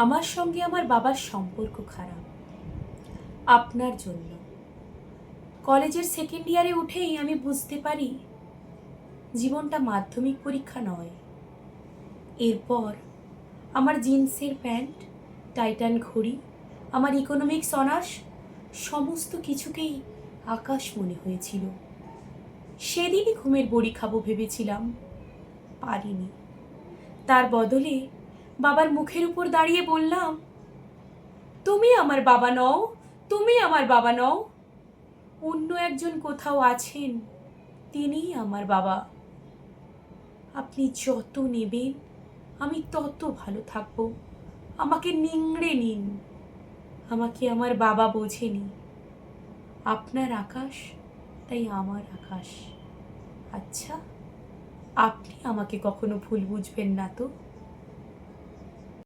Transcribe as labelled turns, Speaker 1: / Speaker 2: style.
Speaker 1: আমার সঙ্গে আমার বাবার সম্পর্ক খারাপ আপনার জন্য। কলেজের সেকেন্ড ইয়ারে উঠেই আমি বুঝতে পারি জীবনটা মাধ্যমিক পরীক্ষা নয়। এরপর আমার জিন্সের প্যান্ট, টাইটান ঘড়ি, আমার ইকোনমিক্স অনার্স সমস্ত কিছুকেই আকাশ মনে হয়েছিল। সেদিনই ঘুমের বড়ি খাবো ভেবেছিলাম, পারিনি। তার বদলে বাবার মুখের উপর দাঁড়িয়ে বললাম, তুমি আমার বাবা নও, তুমি আমার বাবা নও, অন্য একজন কোথাও আছেন, তিনিই আমার বাবা। আপনি যত নেবেন আমি তত ভালো থাকব। আমাকে নিংড়ে নিন, আমাকে আমার বাবা বোঝেনি। আপনার আকাশ তাই আমার আকাশ। আচ্ছা, আপনি আমাকে কখনো ভুল বুঝবেন না তো?